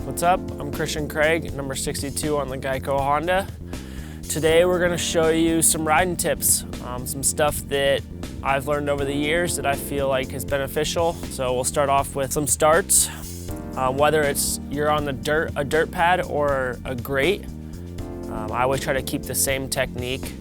What's up? I'm Christian Craig, number 62 on the GEICO Honda. Today we're going to show you some riding tips, some stuff that I've learned over the years that I feel like is beneficial. So we'll start off with some starts. Whether it's you're on a dirt pad or a grate, I always try to keep the same technique.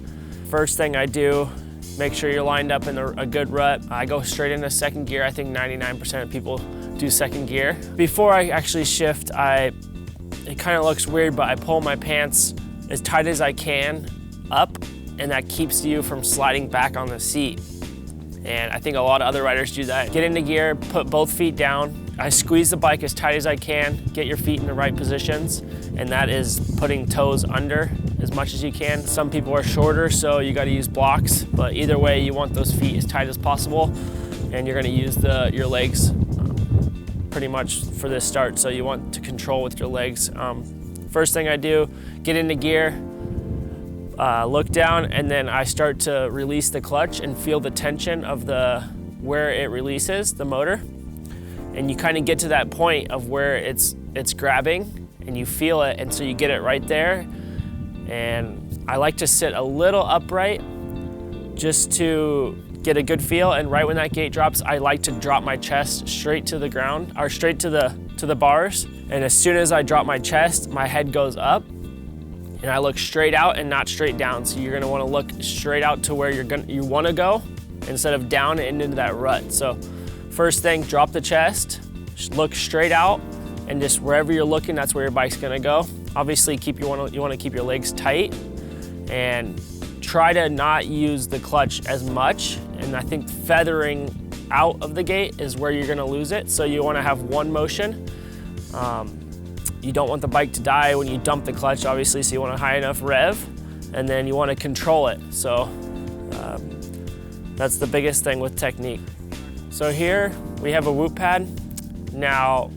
First thing I do, make sure you're lined up in a good rut. I go straight into second gear. I think 99% of people do second gear. Before I actually shift, it kind of looks weird, but I pull my pants as tight as I can up, and that keeps you from sliding back on the seat. And I think a lot of other riders do that. Get into gear, put both feet down. I squeeze the bike as tight as I can, get your feet in the right positions, and that is putting toes under as much as you can. Some people are shorter, so you gotta use blocks, but either way, you want those feet as tight as possible, and you're gonna use your legs pretty much for this start, so you want to control with your legs. First thing I do, get into gear, look down, and then I start to release the clutch and feel the tension of where it releases the motor. And you kind of get to that point of where it's grabbing and you feel it, and so you get it right there. And I like to sit a little upright just to get a good feel, and right when that gate drops, I like to drop my chest straight to the ground, or straight to the bars. And as soon as I drop my chest, my head goes up and I look straight out and not straight down. So you're gonna wanna look straight out to where you wanna go instead of down and into that rut. So first thing, drop the chest, look straight out, and just wherever you're looking, that's where your bike's gonna go. Obviously, you wanna keep your legs tight and try to not use the clutch as much. And I think feathering out of the gate is where you're gonna lose it. So you wanna have one motion. You don't want the bike to die when you dump the clutch, obviously, so you want a high enough rev, and then you wanna control it. So that's the biggest thing with technique. So here we have a whoop pad. Now,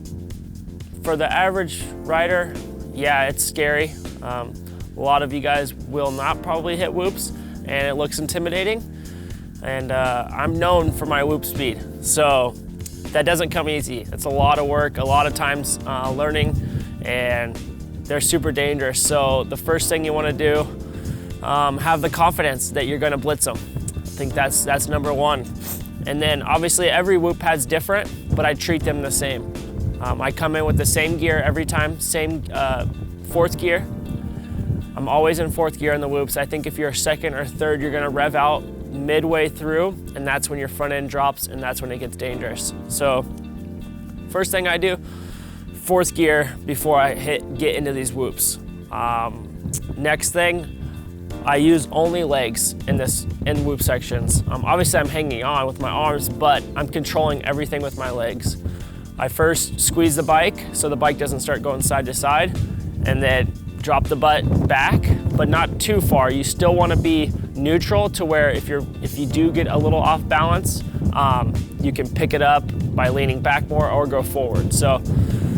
for the average rider, yeah, it's scary. A lot of you guys will not probably hit whoops, and it looks intimidating. And I'm known for my whoop speed, so that doesn't come easy. It's a lot of work, a lot of times learning, and they're super dangerous. So the first thing you want to do, have the confidence that you're going to blitz them. I think that's number one. And then obviously every whoop pad's different, but I treat them the same. I come in with the same gear every time, same fourth gear. I'm always in fourth gear in the whoops. I think if you're second or third, you're gonna rev out midway through, and that's when your front end drops, and that's when it gets dangerous. So first thing I do, fourth gear before I get into these whoops. Next thing, I use only legs in whoop sections. Obviously I'm hanging on with my arms, but I'm controlling everything with my legs. I first squeeze the bike so the bike doesn't start going side to side, and then drop the butt back, but not too far. You still want to be neutral to where if you do get a little off balance, you can pick it up by leaning back more or go forward. So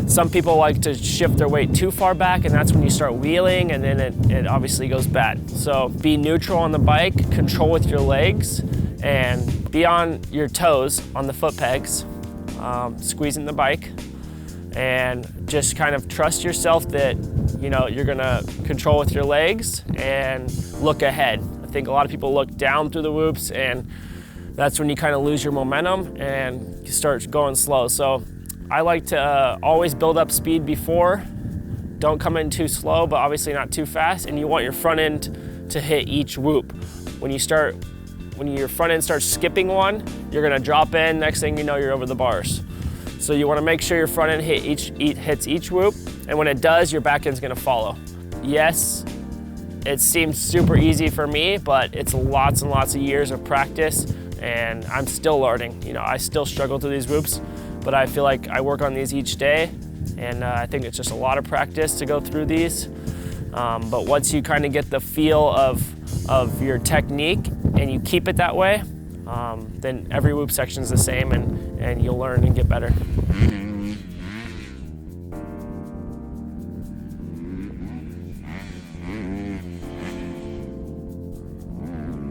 some people like to shift their weight too far back, and that's when you start wheeling, and then it obviously goes bad. So be neutral on the bike, control with your legs, and be on your toes on the foot pegs, squeezing the bike, and just kind of trust yourself that you're gonna control with your legs and look ahead. I think a lot of people look down through the whoops, and that's when you kind of lose your momentum and you start going slow. So I like to always build up speed before. Don't come in too slow, but obviously not too fast, and you want your front end to hit each whoop. When your front end starts skipping one, you're gonna drop in, next thing you know, you're over the bars. So you wanna make sure your front end hits each whoop, and when it does, your back end's gonna follow. Yes, it seems super easy for me, but it's lots and lots of years of practice, and I'm still learning. I still struggle through these whoops, but I feel like I work on these each day, and I think it's just a lot of practice to go through these. But once you kind of get the feel of your technique and you keep it that way, then every whoop section is the same, and you'll learn and get better.